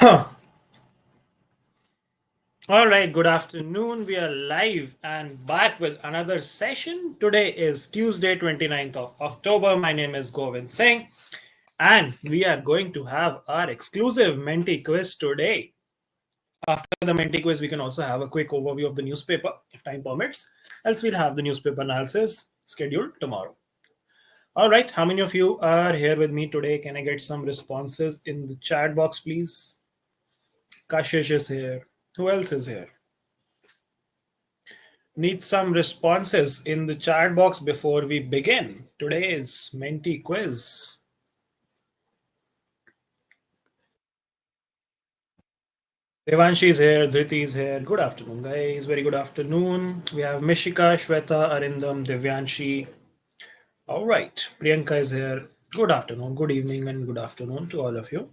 All right, good afternoon. We are live and back with another session. Today is Tuesday, 29th of October. My name is Govind Singh, and we are going to have our exclusive Menti quiz today. After the Menti quiz, we can also have a quick overview of the newspaper if time permits. Else, we'll have the newspaper analysis scheduled tomorrow. All right, how many of you are here with me today? Can I get some responses in the chat box, please? Kashish is here. Who else is here? Need some responses in the chat box before we begin today's Menti quiz. Devanshi is here, Dhriti is here. Good afternoon, guys. Very good afternoon. We have Mishika, Shweta, Arindam, Divyanshi. All right, Priyanka is here. Good afternoon, good evening, and good afternoon to all of you.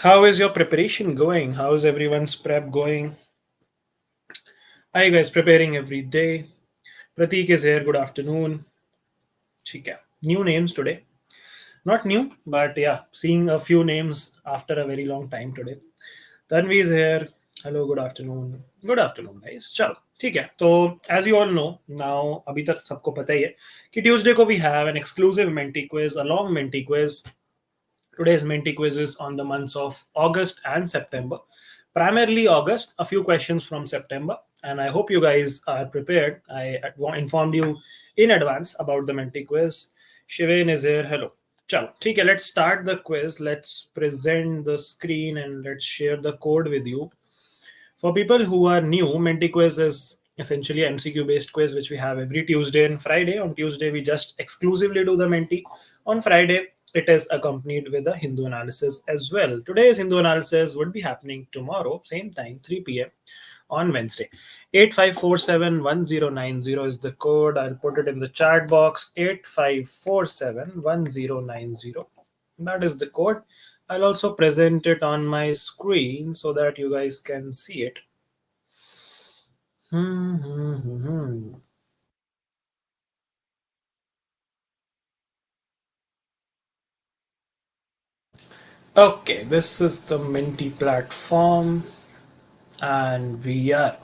How is your preparation going? How is everyone's prep going? Are you guys preparing every day? Pratik is here. Good afternoon. Chika. New names today. Not new, but yeah, seeing a few names after a very long time today. Tanvi is here. Hello, good afternoon. Good afternoon, guys. चलो ठीक है तो as you all know now अभी तक सबको पता ही है कि Tuesday को we have an exclusive Menti quiz, a long Menti quiz. Today's Menti quiz is on the months of August and September. Primarily August, a few questions from September, and I hope you guys are prepared. I informed you in advance about the Menti quiz. Shivain is here. Hello. Chalo, ठीक है, let's start the quiz. Let's present the screen and let's share the code with you. For people who are new, Menti quiz is essentially an MCQ based quiz which we have every Tuesday and Friday. On Tuesday, we just exclusively do the Menti. On Friday, it is accompanied with a Hindu analysis as well. Today's Hindu analysis would be happening tomorrow, same time, 3 p.m. on Wednesday. 85471090 is the code. I'll put it in the chat box. 85471090. That is the code. I'll also present it on my screen so that you guys can see it. Okay, this is the Menti platform, and we are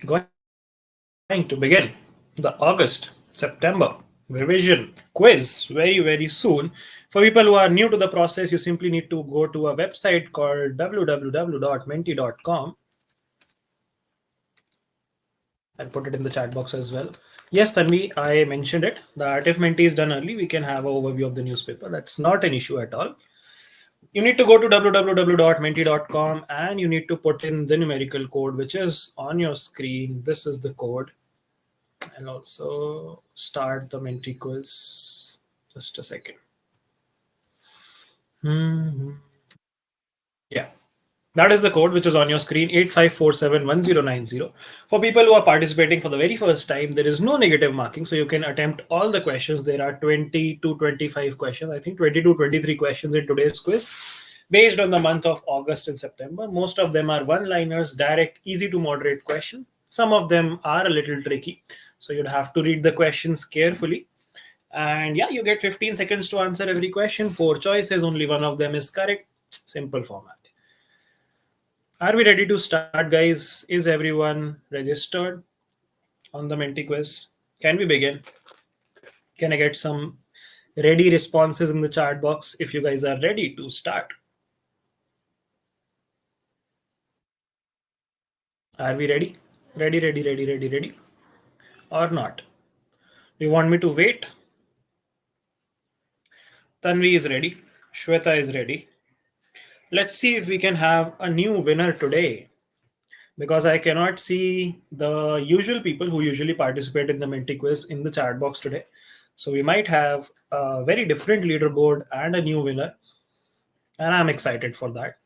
going to begin the August September revision quiz very soon. For people who are new to the process, you simply need to go to a website called www.menti.com. I'll put it in the chat box as well. Yes, Tanvi, I mentioned it that if Menti is done early, we can have an overview of the newspaper. That's not an issue at all. You need to go to www.menti.com and you need to put in the numerical code, which is on your screen. This is the code. I'll also start the Menti quiz. Just a second. Yeah. That is the code which is on your screen, 85471090. For people who are participating for the very first time, there is no negative marking, so you can attempt all the questions. There are 20 to 25 questions, I think 20 to 23 questions in today's quiz, based on the month of August and September. Most of them are one-liners, direct, easy to moderate question. Some of them are a little tricky, so you'd have to read the questions carefully. And yeah, you get 15 seconds to answer every question. 4 choices, only one of them is correct. Simple format. Are we ready to start, guys? Is everyone registered on the Menti quiz? Can we begin? Can I get some ready responses in the chat box if you guys are ready to start? Are we ready? Ready? Or not? Do you want me to wait? Tanvi is ready. Shweta is ready. Let's see if we can have a new winner today, because I cannot see the usual people who usually participate in the Menti quiz in the chat box today. So we might have a very different leaderboard and a new winner, and I'm excited for that.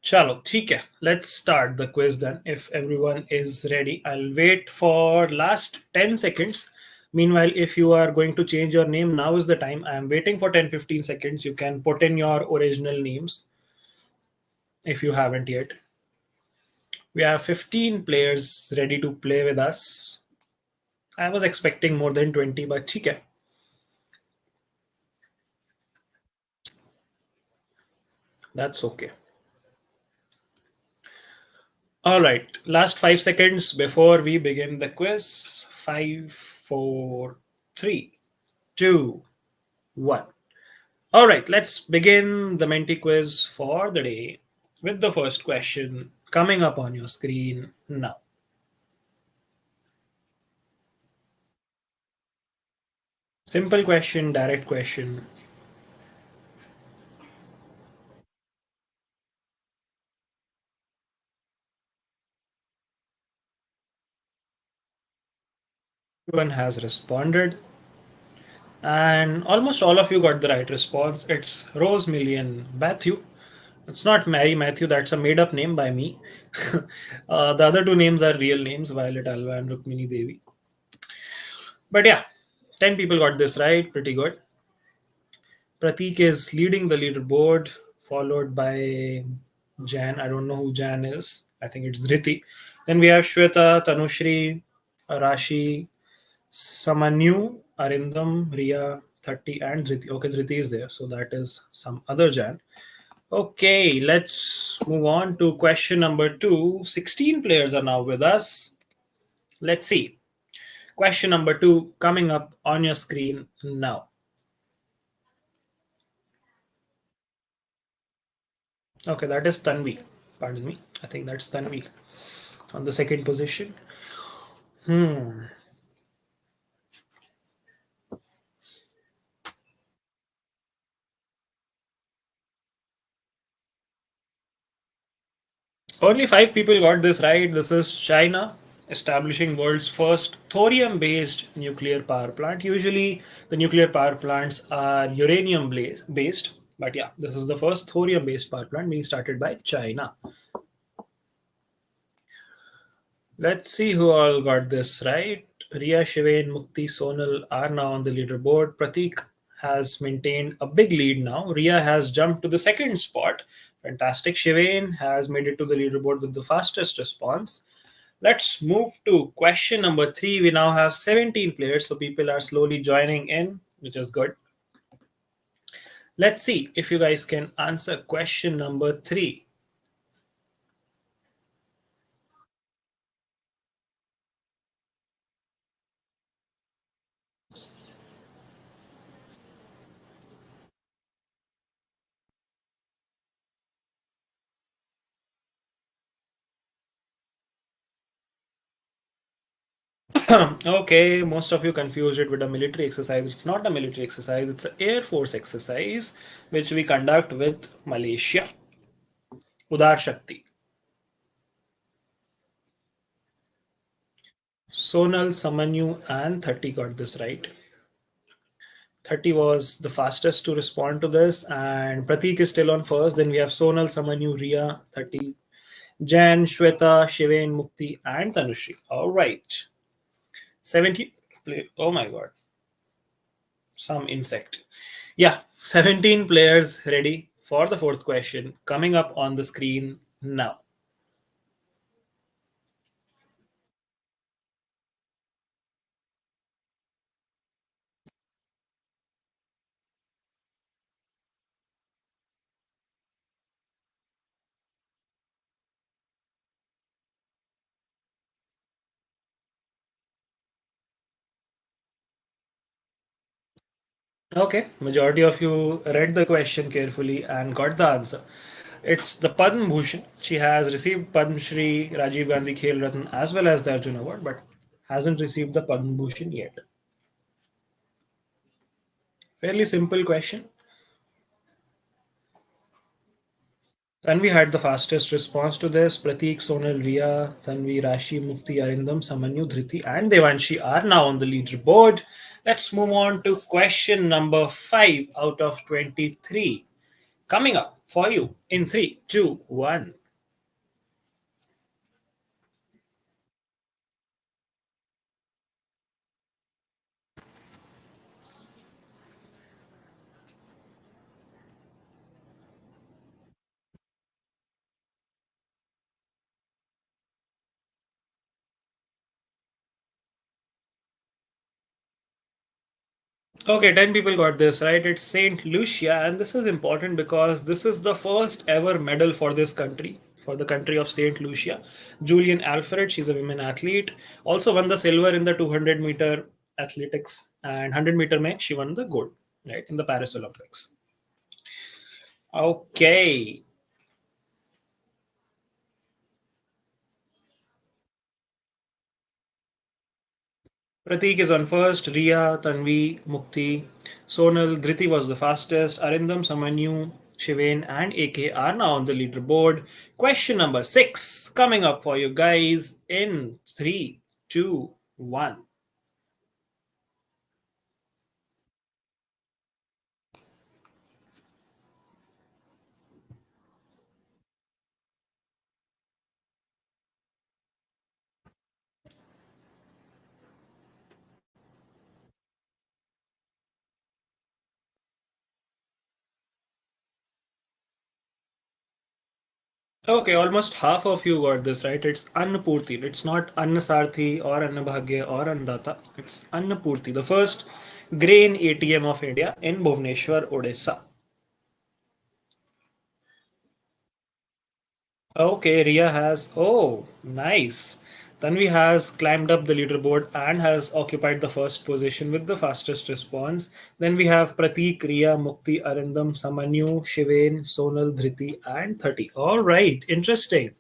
Chalo, theek hai. Let's start the quiz then. If everyone is ready, I'll wait for last 10 seconds. Meanwhile, if you are going to change your name, now is the time. I am waiting for 10-15 seconds. You can put in your original names if you haven't yet. We have 15 players ready to play with us. I was expecting more than 20, but theek hai. That's okay. All right. Last 5 seconds before we begin the quiz. Five, four, three, two, one. All right. Let's begin the Menti quiz for the day with the first question coming up on your screen now. Simple question, direct question. Everyone has responded, and almost all of you got the right response. It's Rose Million Matthew. It's not Mary Matthew, that's a made up name by me. The other two names are real names, Violet Alva and Rukmini Devi. But yeah, 10 people got this right, pretty good. Pratik is leading the leaderboard, followed by Jan. I don't know who Jan is. I think it's Dhriti. Then we have Shweta, Tanushri, Rashi, Samanyu, Arindam, Ria, 30, and Dhriti. Okay, Dhriti is there, so that is some other Jan. Okay, let's move on to question number two. 16 players are now with us. Let's see. Question number two coming up on your screen now. Okay, that is Tanvi. Pardon me. I think that's Tanvi on the second position. Hmm. Only five people got this right. This is China establishing world's first thorium-based nuclear power plant. Usually, the nuclear power plants are uranium based, but yeah, this is the first thorium-based power plant being started by China. Let's see who all got this right. Ria, Shivain, Mukti, Sonal are now on the leaderboard. Pratik has maintained a big lead now. Ria has jumped to the second spot. Fantastic. Shivain has made it to the leaderboard with the fastest response. Let's move to question number three. We now have 17 players, so people are slowly joining in, which is good. Let's see if you guys can answer question number three. Okay, most of you confused it with a military exercise. It's not a military exercise, it's an Air Force exercise which we conduct with Malaysia. Udar Shakti. Sonal, Samanyu, and 30 got this right. 30 was the fastest to respond to this, and Pratik is still on first. Then we have Sonal, Samanyu, Ria, 30, Jan, Shweta, Shivain, Mukti, and Tanushri. All right. 70. Oh my god. Some insect. Yeah, 17 players ready for the fourth question coming up on the screen now. Okay, majority of you read the question carefully and got the answer. It's the Padma Bhushan. She has received Padma Shri, Rajiv Gandhi Khel Ratna as well as the Arjun Award, but hasn't received the Padma Bhushan yet. Fairly simple question. Tanvi had the fastest response to this. Pratik, Sonal, Ria, Tanvi, Rashi, Mukti, Arindam, Samanyu, Dhriti, and Devanshi are now on the leaderboard. Let's move on to question number 5 out of 23. Coming up for you in three, two, one. Okay, 10 people got this right. It's Saint Lucia, and this is important because this is the first ever medal for this country, for the country of Saint Lucia. Julian Alfred, she's a women athlete, also won the silver in the 200-meter athletics, and 100-meter mein she won the gold, right, in the Paris Olympics. Okay, Pratik is on first, Riya, Tanvi, Mukti, Sonal, Dhriti was the fastest, Arindam, Samanyu, Shivain, and AK are now on the leaderboard. Question number 6 coming up for you guys in 3, 2, 1. Okay, almost half of you got this right. It's Annapurti. It's not Annasarthi or Annabhagya or Annadata. It's Annapurti, the first grain ATM of India in Bhubaneswar, Odisha. Okay, Ria has. Oh, nice. Tanvi has climbed up the leaderboard and has occupied the first position with the fastest response. Then we have Pratik, Ria, Mukti, Arindam, Samanyu, Shivain, Sonal, Dhriti, and 30. All right, interesting.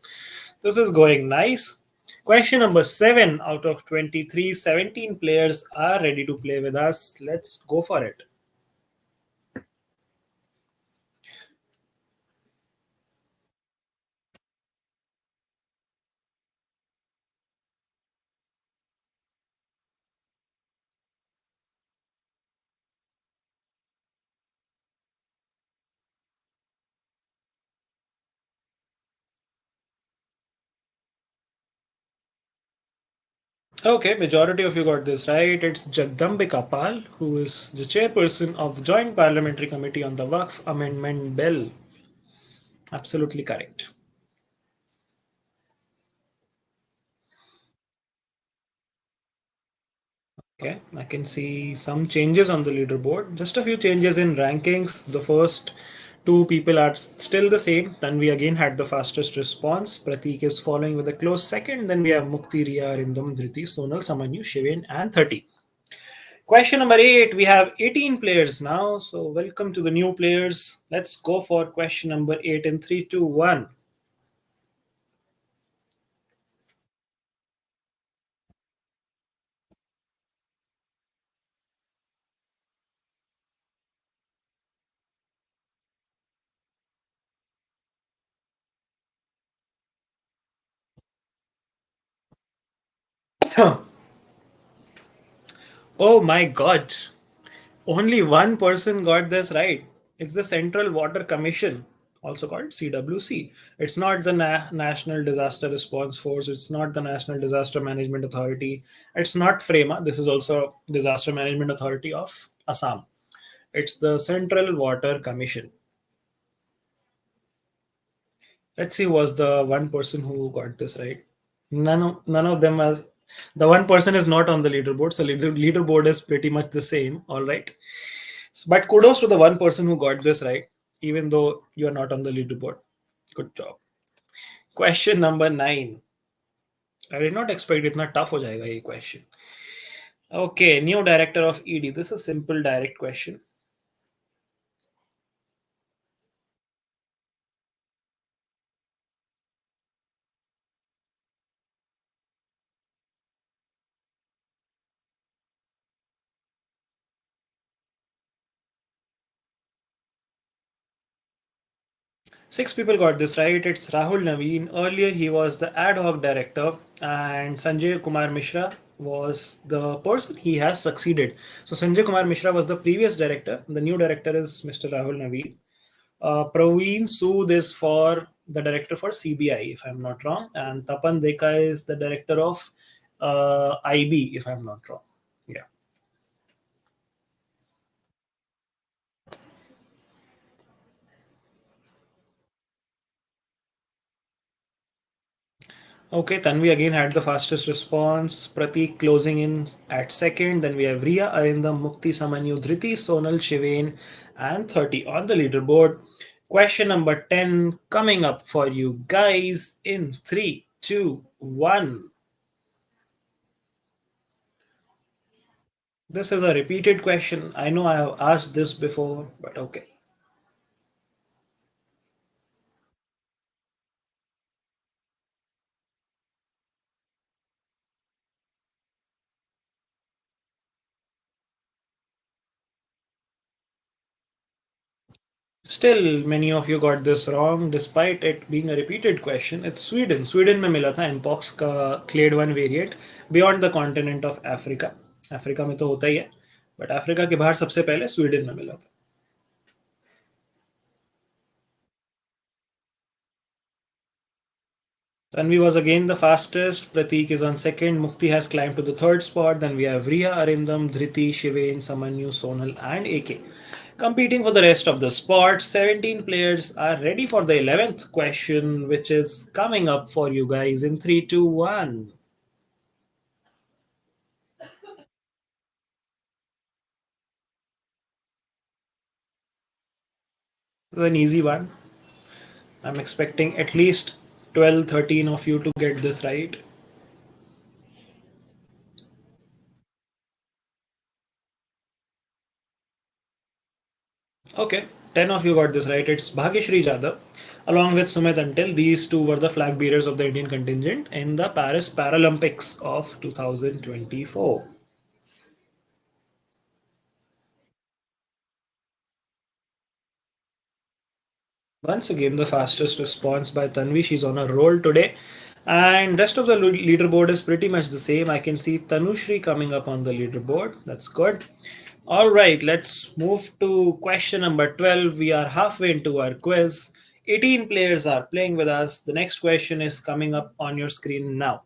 This is going nice. Question number 7 out of 23. 17 players are ready to play with us. Let's go for it. Okay, majority of you got this right. It's Jagdambika Pal, who is the chairperson of the Joint Parliamentary Committee on the Waqf Amendment Bill. Absolutely correct. Okay, I can see some changes on the leaderboard. Just a few changes in rankings. The first two people are still the same. Then we again had the fastest response. Pratik is following with a close second. Then we have Mukti, Riya, Arindam, Dhriti, Sonal, Samanyu, Shivain, and 30. Question number 8. We have 18 players now. So, welcome to the new players. Let's go for question number 8 in 3, 2, 1. Oh my god. Only one person got this right. It's the Central Water Commission, also called CWC. It's not the National Disaster Response Force. It's not the National Disaster Management Authority. It's not FREMA. This is also Disaster Management Authority of Assam. It's the Central Water Commission. Let's see, was the one person who got this right. None of them has. The one person is not on the leaderboard, so leaderboard is pretty much the same. All right, but kudos to the one person who got this right, even though you are not on the leaderboard. Good job. Question number 9. I did not expect it इतना tough हो जाएगा ये question. Okay, new director of ED. This is simple direct question. 6 people got this right. It's Rahul Naveen. Earlier, he was the ad hoc director, and Sanjay Kumar Mishra was the person he has succeeded. So, Sanjay Kumar Mishra was the previous director. The new director is Mr. Rahul Naveen. Praveen Sood is for the director for CBI, if I'm not wrong, and Tapan Deka is the director of IB, if I'm not wrong. Yeah. Okay, Tanvi again had the fastest response. Pratik closing in at second. Then we have Riya, Arindam, Mukti, Samanyu, Dhriti, Sonal, Shivain, and 30 on the leaderboard. Question number 10 coming up for you guys in 3, 2, 1. This is a repeated question. I know I have asked this before, but okay. Still, many of you got this wrong, despite it being a repeated question. It's Sweden. Sweden में मिला था mpox का clade 1 variant beyond the continent of Africa. Africa में तो होता ही है, but Africa के बाहर सबसे पहले स्वीडन में मिला था. Tanvi was again the fastest. Pratik is on second. Mukti has climbed to the third spot. Then we have Riya, Arindam, Dhriti, Shivain, Samanyu, Sonal, and AK. Competing for the rest of the spots, 17 players are ready for the 11th question, which is coming up for you guys in 3, 2, 1. This is an easy one. I'm expecting at least 12, 13 of you to get this right. Okay, 10 of you got this right. It's Bhagyashri Jadhav. Along with Sumit Until, these two were the flag bearers of the Indian contingent in the Paris Paralympics of 2024. Once again, the fastest response by Tanvi. She's on a roll today. And rest of the leaderboard is pretty much the same. I can see Tanushri coming up on the leaderboard. That's good. All right, let's move to question number 12. We are halfway into our quiz. 18 players are playing with us. The next question is coming up on your screen now.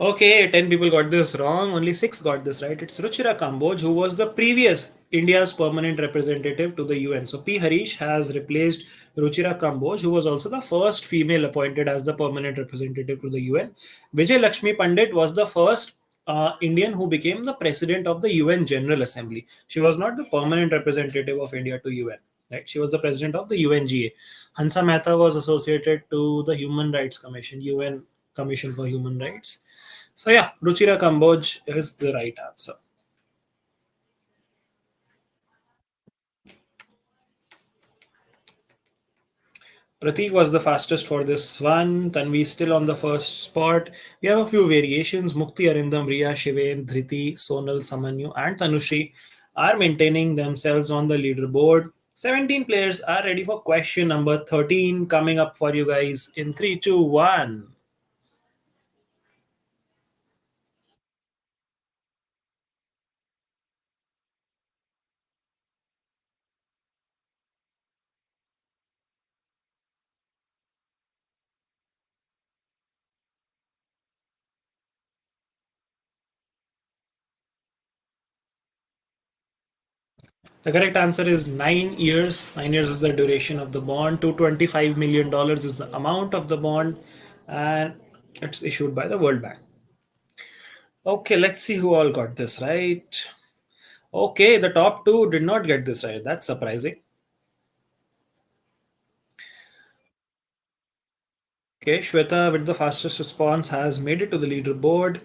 Okay, 10 people got this wrong. Only 6 got this right. It's Ruchira Kamboj, who was the previous India's permanent representative to the UN. So P. Harish has replaced Ruchira Kamboj, who was also the first female appointed as the permanent representative to the UN. Vijay Lakshmi Pandit was the first Indian who became the president of the UN General Assembly. She was not the permanent representative of India to UN. Right? She was the president of the UNGA. Hansa Mehta was associated to the Human Rights Commission, UN Commission for Human Rights. So yeah, Ruchira Kamboj is the right answer. Pratik was the fastest for this one. Tanvi still on the first spot. We have a few variations. Mukti, Arindam, Riya, Shivain, Dhriti, Sonal, Samanyu, and Tanushri are maintaining themselves on the leaderboard. 17 players are ready for question number 13 coming up for you guys in 3, 2, 1. The correct answer is 9 years. 9 years is the duration of the bond. $225 million is the amount of the bond, and it's issued by the World Bank. Okay, let's see who all got this right. Okay, the top two did not get this right. That's surprising. Okay, Shweta with the fastest response has made it to the leaderboard.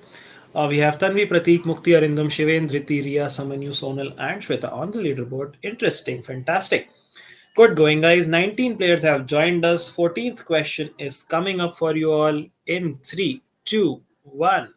We have Tanvi, Pratik, Mukti, Arindam, Shiven, Dhriti, Riya, Samanyu, Sonal, and Shweta on the leaderboard. Interesting, fantastic. Good going, guys. 19 players have joined us. 14th question is coming up for you all in 3, 2, 1.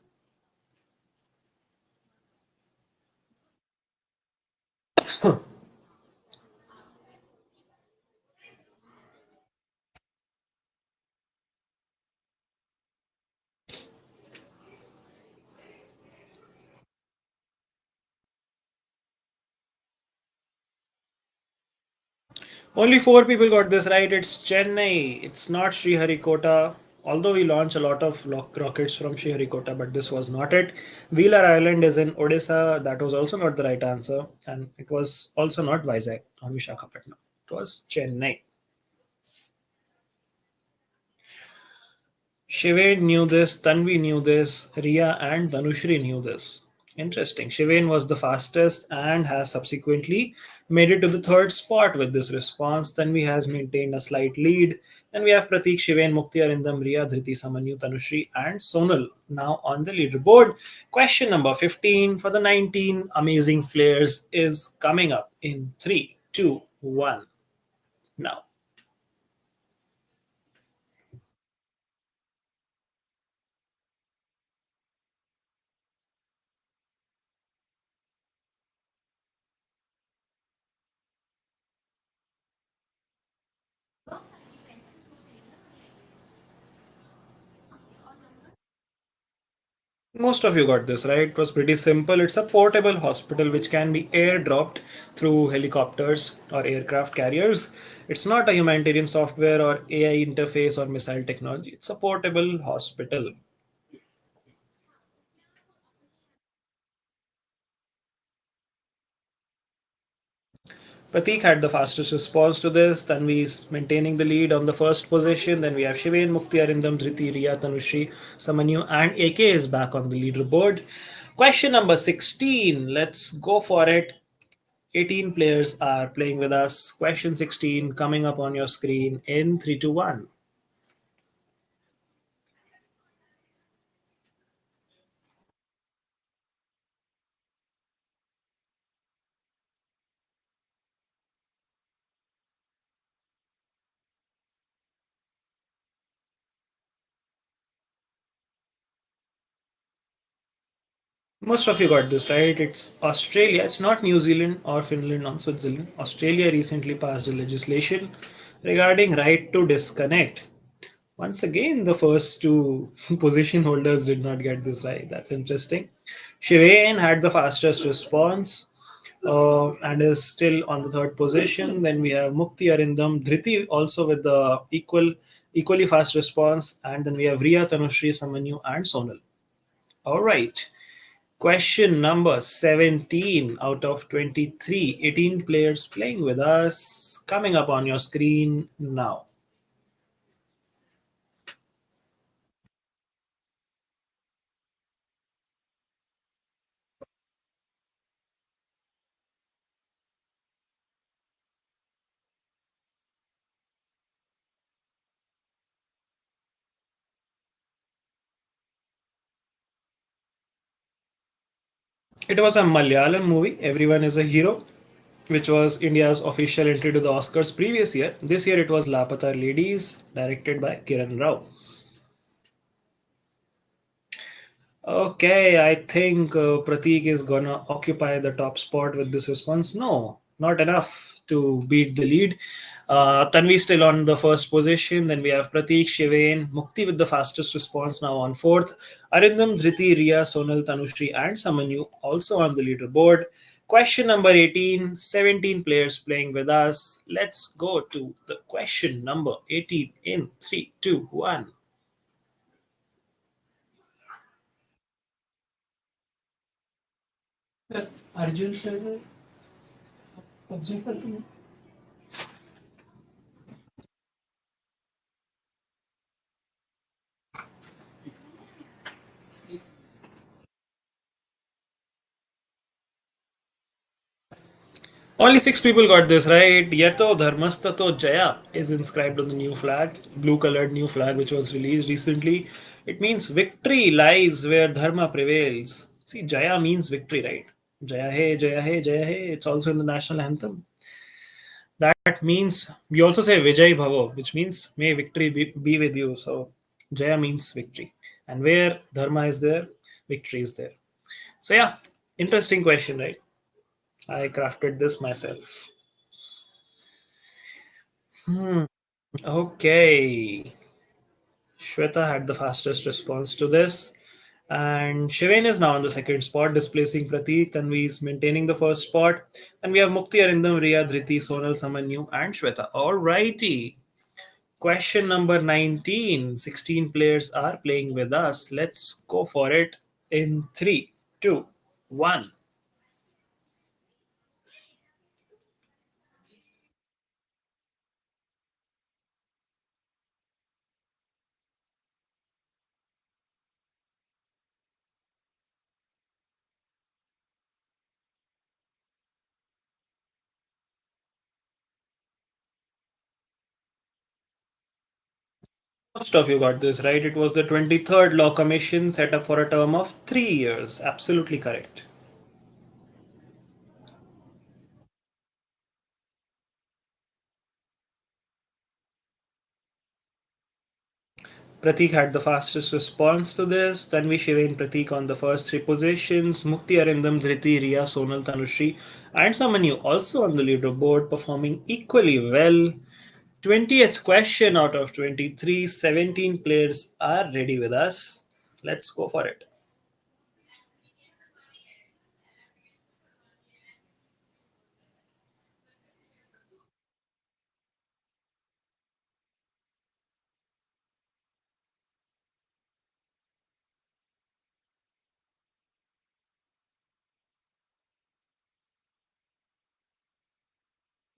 Only four people got this right. It's Chennai. It's not Sriharikota. Although we launch a lot of rockets from Sriharikota, but this was not it. Wheeler Island is in Odisha. That was also not the right answer. And it was also not Vizag or Vishakhapatnam. It was Chennai. Shivain knew this, Tanvi knew this, Ria and Dhanushri knew this. Interesting. Shivain was the fastest and has subsequently made it to the third spot with this response. Tanvi has maintained a slight lead. Then we have Pratik, Shivain, Mukti, Arindam, Ria, Dhriti, Samanyu, Tanushri, and Sonal now on the leaderboard. Question number 15 for the 19 amazing players is coming up in 3, 2, 1 now. Most of you got this right. It was pretty simple. It's a portable hospital which can be airdropped through helicopters or aircraft carriers. It's not a humanitarian software or AI interface or missile technology. It's a portable hospital. Pratik had the fastest response to this. Tanvi is maintaining the lead on the first position. Then we have Shivain, Mukti, Arindam, Dhriti, Riya, Tanushri, Samanyu, and AK is back on the leaderboard. Question number 16. Let's go for it. 18 players are playing with us. Question 16 coming up on your screen in 3, 2, 1. Most of you got this right. It's Australia. It's not New Zealand or Finland or Switzerland. Australia recently passed a legislation regarding right to disconnect. Once again, the first two position holders did not get this right. That's interesting. Shivain had the fastest response and is still on the third position. Then we have Mukti Arindam, Dhriti also with the equally fast response, and then we have Riya, Tanushri, Samanyu, and Sonal. All right. Question number 17 out of 23. 18 players playing with us. Coming up on your screen now. It was a Malayalam movie, Everyone is a Hero, which was India's official entry to the Oscars previous year. This year it was Lapata Ladies, directed by Kiran Rao. Okay, I think Pratik is gonna occupy the top spot with this response. No, not enough to beat the lead. Tanvi still on the first position. Then we have Pratik, Shivain, Mukti with the fastest response now on fourth. Arindam, Dhriti, Riya, Sonal, Tanushri, and Samanyu also on the leaderboard. Question number 18, 17 players playing with us. Let's go to the question number 18 in 3, 2, 1. Arjun sir, Arjun sir, only six people got this right. Yato Dharmastato Jaya is inscribed on the new flag, blue colored new flag, which was released recently. It means victory lies where Dharma prevails. See, Jaya means victory, right? Jaya He, Jaya He, Jaya He. It's also in the national anthem. That means we also say Vijay Bhavo, which means may victory be with you. So Jaya means victory. And where Dharma is there, victory is there. So, yeah, interesting question, right? I crafted this myself. Hmm. Okay. Shweta had the fastest response to this. And Shivain is now on the second spot, displacing Pratik. Tanvi is maintaining the first spot. And we have Mukti, Arindam, Riya, Dhriti, Sonal, Samanyu, and Shweta. Alrighty. Question number 19. 16 players are playing with us. Let's go for it in 3, 2, 1. Most of you got this right. It was the 23rd Law Commission set up for a term of 3 years. Absolutely correct. Pratik had the fastest response to this. Tanvi, Shivain, Pratik on the first three positions. Mukti, Arindam, Dhriti, Riya, Sonal, Tanushri, and Samanyu also on the leaderboard, performing equally well. 20th question out of 23. 17 players are ready with us. Let's go for it.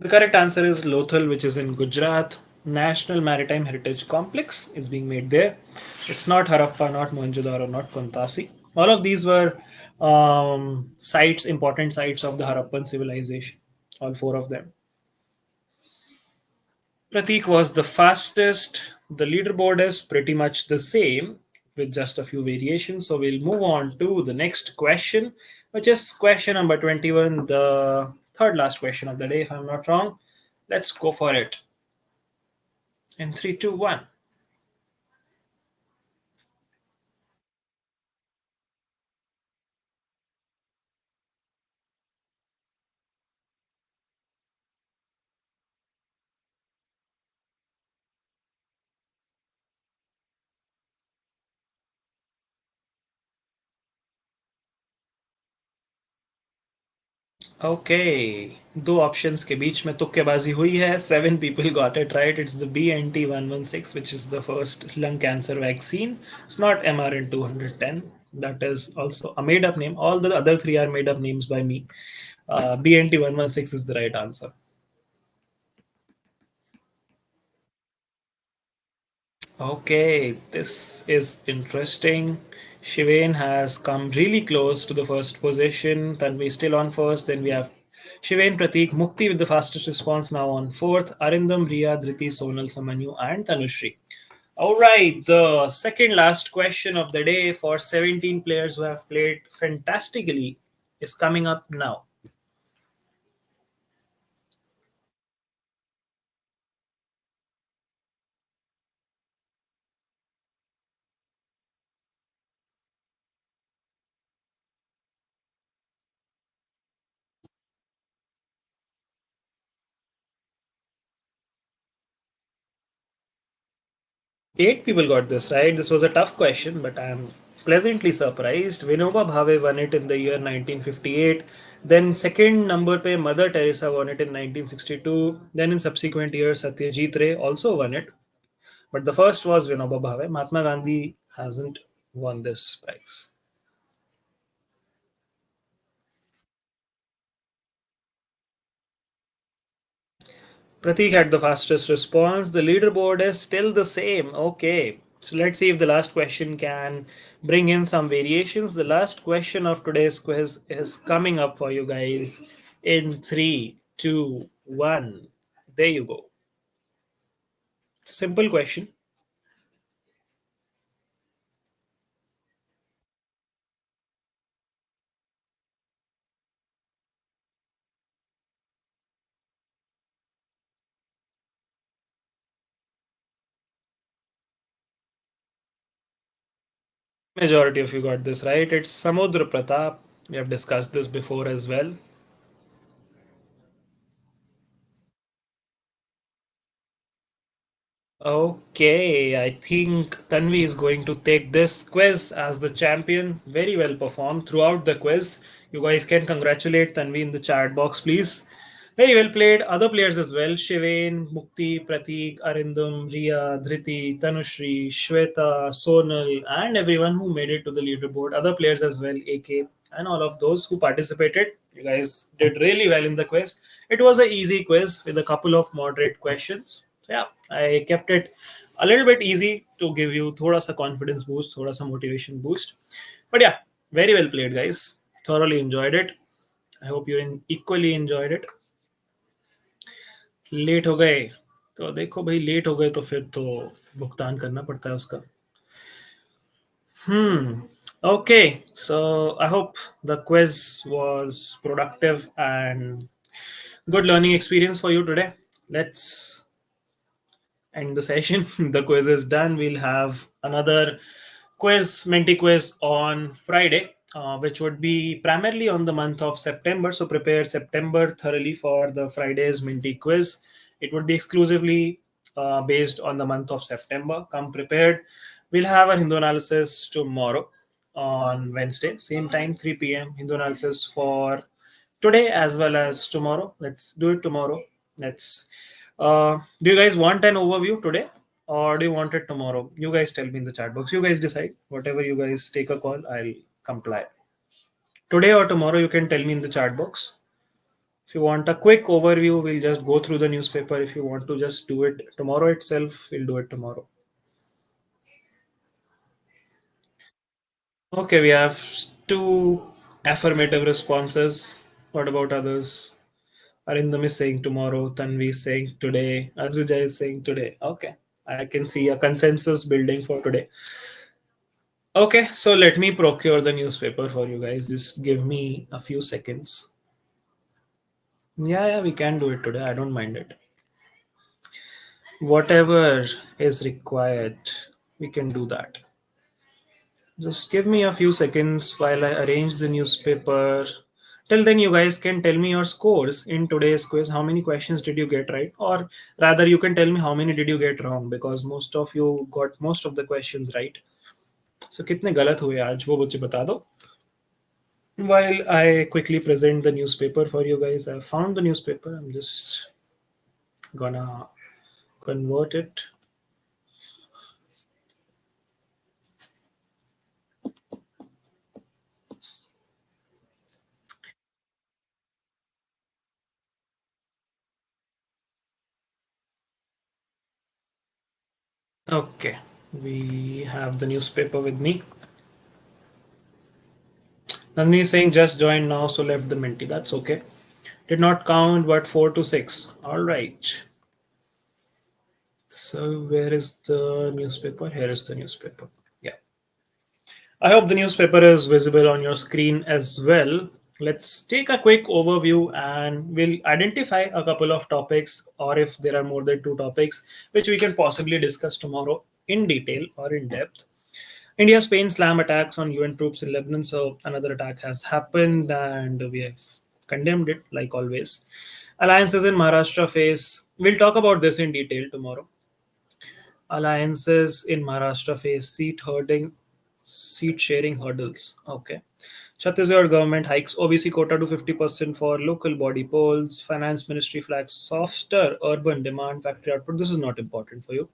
The correct answer is Lothal, which is in Gujarat. National Maritime Heritage Complex is being made there. It's not Harappa, not Mohenjo-daro, not Kontasi. All of these were sites, important sites of the Harappan civilization. All four of them. Pratik was the fastest. The leaderboard is pretty much the same with just a few variations. So we'll move on to the next question, which is question number 21, the third last question of the day, if I'm not wrong. Let's go for it. In 3, 2, 1. Okay, दो options के बीच में तुक्केबाजी हुई है. 7 people got it right. It's the BNT116, which is the first lung cancer vaccine. It's not MRN210. That is also a made up name. All the other three are made up names by me. BNT116 is the right answer. Okay, this is interesting. Shivain has come really close to the first position. Tanvi still on first. Then we have Shivain, Pratik, Mukti with the fastest response now on fourth. Arindam, Riya, Dhriti, Sonal, Samanyu, and Tanushri. All right, the second last question of the day for 17 players who have played fantastically is coming up now. Eight people got this right. This was a tough question, but I'm pleasantly surprised. Vinoba Bhave won it in the year 1958. Then second number pe Mother Teresa won it in 1962. Then in subsequent years Satyajit Ray also won it. But the first was Vinoba Bhave. Mahatma Gandhi hasn't won this prize. Pratik had the fastest response. The leaderboard is still the same. Okay. So let's see if the last question can bring in some variations. The last question of today's quiz is coming up for you guys in 3, 2, 1. There you go. It's a simple question. Majority of you got this right. It's Samudra Pratap. We have discussed this before as well. Okay, I think Tanvi is going to take this quiz as the champion. Very well performed throughout the quiz. You guys can congratulate Tanvi in the chat box, please. Very well played. Other players as well: Shivain, Mukti, Pratik, Arindam, Ria, Dhriti, Tanushri, Shweta, Sonal, and everyone who made it to the leaderboard. Other players as well, AK, and all of those who participated. You guys did really well in the quiz. It was an easy quiz with a couple of moderate questions. So yeah, I kept it a little bit easy to give you thoda sa confidence boost, thoda sa motivation boost. But yeah, very well played, guys. Thoroughly enjoyed it. I hope you equally enjoyed it. Late हो गए तो देखो भाई, late हो गए तो फिर तो भुगतान करना पड़ता है उसका. Okay, so I hope the quiz was productive and good learning experience for you today. Let's end the session. The quiz is done. We'll have another quiz, Menti quiz on Friday, which would be primarily on the month of September. So prepare September thoroughly for the Friday's Menti quiz. It would be exclusively based on the month of September. Come prepared. We'll have a Hindu analysis tomorrow on Wednesday, same time, 3 p.m. Hindu analysis for today as well as tomorrow. Let's do it tomorrow. Let's. Do you guys want an overview today, or do you want it tomorrow? You guys tell me in the chat box. You guys decide. Whatever you guys take a call, I'll comply. Today or tomorrow, you can tell me in the chat box. If you want a quick overview, we'll just go through the newspaper. If you want to just do it tomorrow itself, we'll do it tomorrow. Okay, we have two affirmative responses. What about others? Arindam is saying tomorrow, Tanvi is saying today, Azrija is saying today. Okay, I can see a consensus building for today. Okay, so let me procure the newspaper for you guys. Just give me a few seconds. Yeah, we can do it today. I don't mind it. Whatever is required, we can do that. Just give me a few seconds while I arrange the newspaper. Till then, you guys can tell me your scores in today's quiz. How many questions did you get right? Or rather, you can tell me how many did you get wrong, because most of you got most of the questions right. So, कितने गलत हुए आज वो मुझे बता दो. While I quickly present the newspaper for you guys, I found the newspaper. I'm just gonna convert it. Okay, we have the newspaper with me. Nandini is saying just joined now, so left the Menti. That's okay. Did not count, but 4 to 6. All right. So, where is the newspaper? Here is the newspaper. Yeah. I hope the newspaper is visible on your screen as well. Let's take a quick overview and we'll identify a couple of topics, or if there are more than two topics, which we can possibly discuss tomorrow in detail or in depth. India Spain slam attacks on UN troops in Lebanon. So another attack has happened and we have condemned it like always. Alliances in Maharashtra face. We'll talk about this in detail tomorrow. Alliances in Maharashtra face seat sharing hurdles. Okay. Chhattisgarh government hikes OBC quota to 50% for local body polls. Finance Ministry flags softer urban demand factory output. This is not important for you.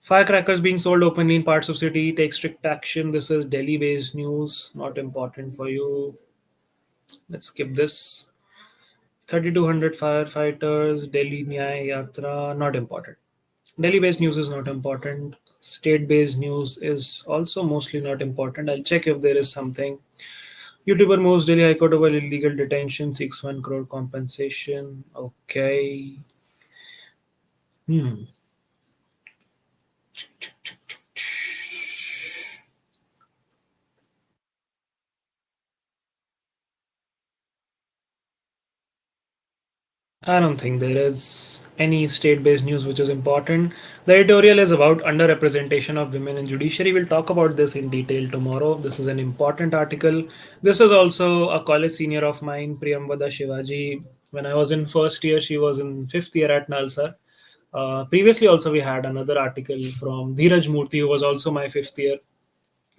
Firecrackers being sold openly in parts of city. Take strict action. This is Delhi-based news. Not important for you. Let's skip this. 3,200 firefighters. Delhi Nyaya Yatra. Not important. Delhi-based news is not important. State-based news is also mostly not important. I'll check if there is something. YouTuber moves Delhi High Court over illegal detention. Seeks 1 crore compensation. Okay. Hmm. I don't think there is any state-based news which is important. The editorial is about underrepresentation of women in judiciary. We'll talk about this in detail tomorrow. This is an important article. This is also a college senior of mine, Priyamvada Shivaji. When I was in first year, she was in fifth year at Nalsar. Previously, also we had another article from Dheeraj Murthy, who was also my fifth year,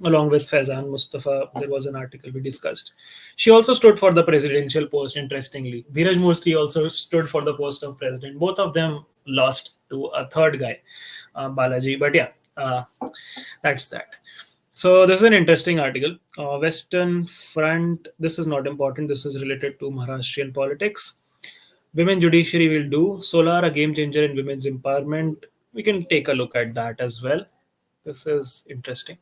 along with Faizan Mustafa. There was an article we discussed. She also stood for the presidential post. Interestingly, Dheeraj Murthy also stood for the post of president. Both of them lost to a third guy, Balaji. But yeah, that's that. So this is an interesting article. Western Front. This is not important. This is related to Maharashtrian politics. Women judiciary will do. Solar, a game changer in women's empowerment. We can take a look at that as well. This is interesting.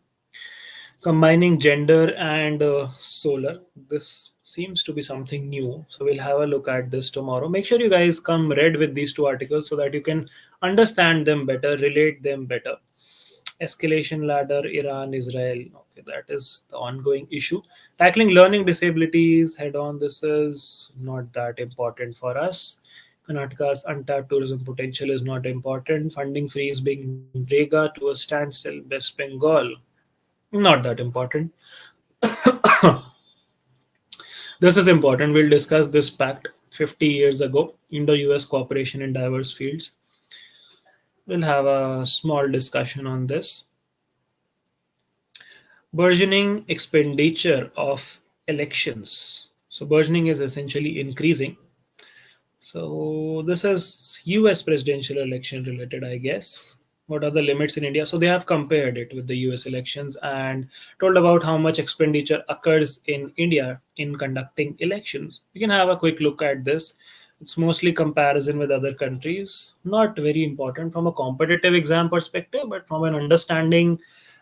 Combining gender and solar. This seems to be something new. So we'll have a look at this tomorrow. Make sure you guys come read with these two articles so that you can understand them better, relate them better. Escalation ladder, Iran, Israel. Okay, that is the ongoing issue. Tackling learning disabilities head on. This is not that important for us. Karnataka's untapped tourism potential is not important. Funding freeze being Brega to a standstill. West Bengal, not that important. This is important. We'll discuss this pact 50 years ago, Indo US cooperation in diverse fields. We'll have a small discussion on this. Burgeoning expenditure of elections. So, burgeoning is essentially increasing. So this is US presidential election related, I guess. What are the limits in India? So they have compared it with the US elections and told about how much expenditure occurs in India in conducting elections. You can have a quick look at this. It's mostly comparison with other countries. Not very important from a competitive exam perspective, but from an understanding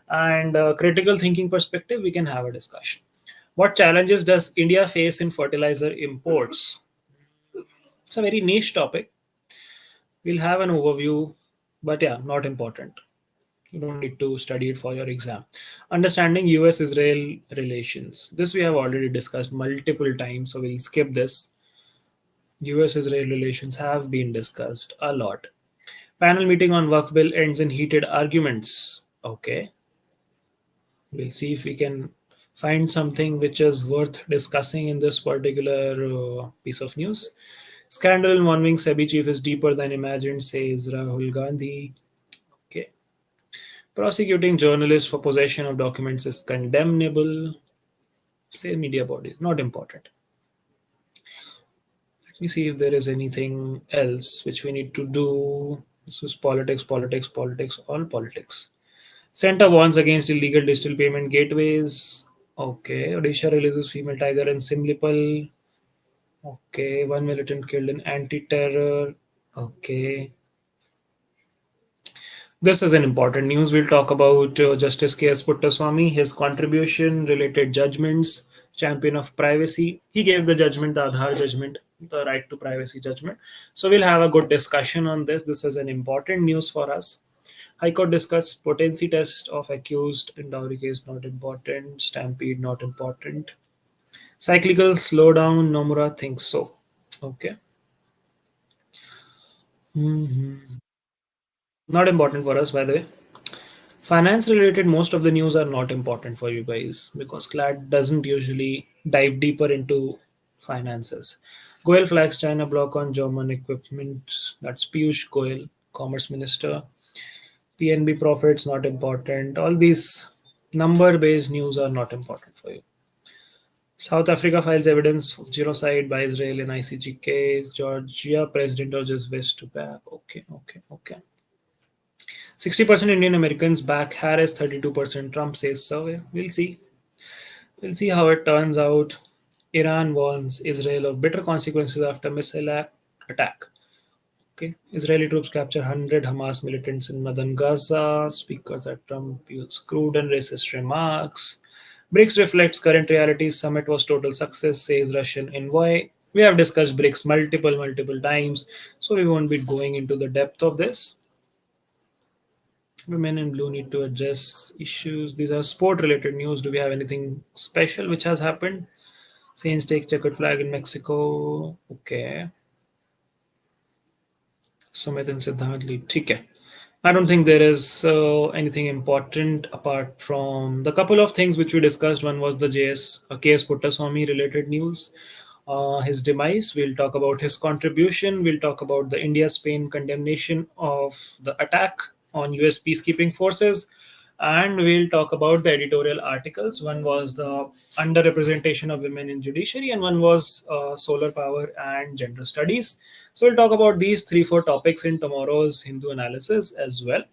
and critical thinking perspective, we can have a discussion. What challenges does India face in fertilizer imports? It's a very niche topic. We'll have an overview, but yeah, not important. You don't need to study it for your exam. Understanding US Israel relations. This we have already discussed multiple times, so we'll skip this. US Israel relations have been discussed a lot. Panel meeting on Waqf bill ends in heated arguments. Okay, we'll see if we can find something which is worth discussing in this particular piece of news. Scandal involving SEBI chief is deeper than imagined, says Rahul Gandhi. Okay. Prosecuting journalists for possession of documents is condemnable. Say media bodies, not important. Let me see if there is anything else which we need to do. This is politics, politics, politics, all politics. Center warns against illegal digital payment gateways. Okay. Odisha releases female tiger in Simlipal. Okay. One militant killed in anti-terror. Okay. This is an important news. We'll talk about Justice K.S. Puttaswamy, his contribution, related judgments, champion of privacy. He gave the judgment, the Aadhaar judgment, the right to privacy judgment. So we'll have a good discussion on this. This is an important news for us. High Court discussed potency test of accused in dowry case, not important. Stampede, not important. Cyclical slowdown, Nomura thinks so. Okay. Mhm. Not important for us, by the way. Finance related, most of the news are not important for you guys because CLAT doesn't usually dive deeper into finances. Goel flags China block on German equipment. That's Piyush Goel, Commerce Minister. PNB profits not important. All these number based news are not important for you. South Africa files evidence of genocide by Israel in ICG case. Georgia president urges West to back. Okay, okay, okay. 60% Indian Americans back Harris, 32% Trump, says survey. We'll see. We'll see how it turns out. Iran warns Israel of bitter consequences after missile attack. Okay. Israeli troops capture 100 Hamas militants in northern Gaza. Speakers at Trump use crude and racist remarks. BRICS reflects current realities. Summit was total success, says Russian envoy. We have discussed BRICS multiple times, so we won't be going into the depth of this. Women in blue need to address issues. These are sport related news. Do we have anything special which has happened? Saints take checkered flag in Mexico. Okay. Sumit and Siddharth lead. Okay. I don't think there is anything important apart from the couple of things which we discussed. One was the JS, KS Puttaswamy related news. his demise. We'll talk about his contribution. We'll talk about the India Spain condemnation of the attack on US peacekeeping forces. And we'll talk about the editorial articles. One was the underrepresentation of women in judiciary, and one was solar power and gender studies. So we'll talk about these three, four topics in tomorrow's Hindu analysis as well.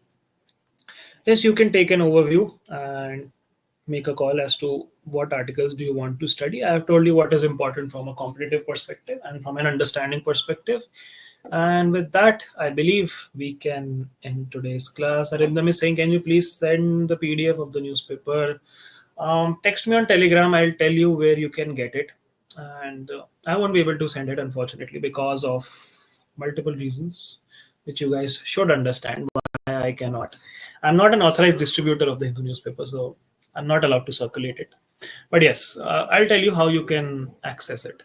Yes, you can take an overview and make a call as to what articles do you want to study. I have told you what is important from a competitive perspective and from an understanding perspective. And with that, I believe we can end today's class. Arindam is saying, can you please send the PDF of the newspaper? Text me on Telegram. I'll tell you where you can get it. And I won't be able to send it, unfortunately, because of multiple reasons, which you guys should understand why I cannot. I'm not an authorized distributor of the Hindu newspaper, so I'm not allowed to circulate it. But yes, I'll tell you how you can access it.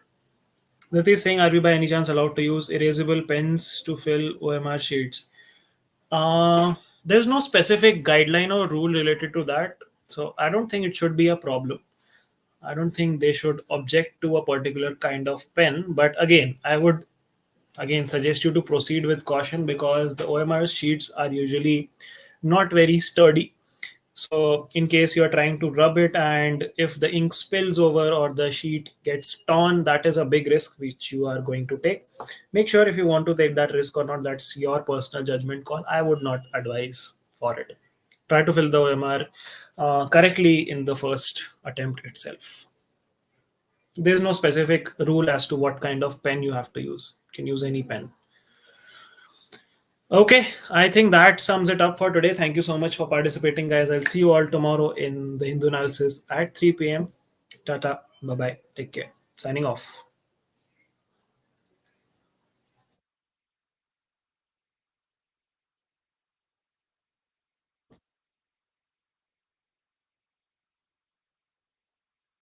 That is saying, are we by any chance allowed to use erasable pens to fill OMR sheets? There's no specific guideline or rule related to that, so I don't think it should be a problem. I don't think they should object to a particular kind of pen. But again, I would again suggest you to proceed with caution because the OMR sheets are usually not very sturdy. So, in case you are trying to rub it and if the ink spills over or the sheet gets torn, that is a big risk which you are going to take. Make sure if you want to take that risk or not, that's your personal judgment call. I would not advise for it. Try to fill the OMR correctly in the first attempt itself. There's no specific rule as to what kind of pen you have to use. You can use any pen. Okay, I think that sums it up for today. Thank you so much for participating, guys. I'll see you all tomorrow in the Hindu analysis at 3 p.m. Tata. Bye bye. Take care. Signing off.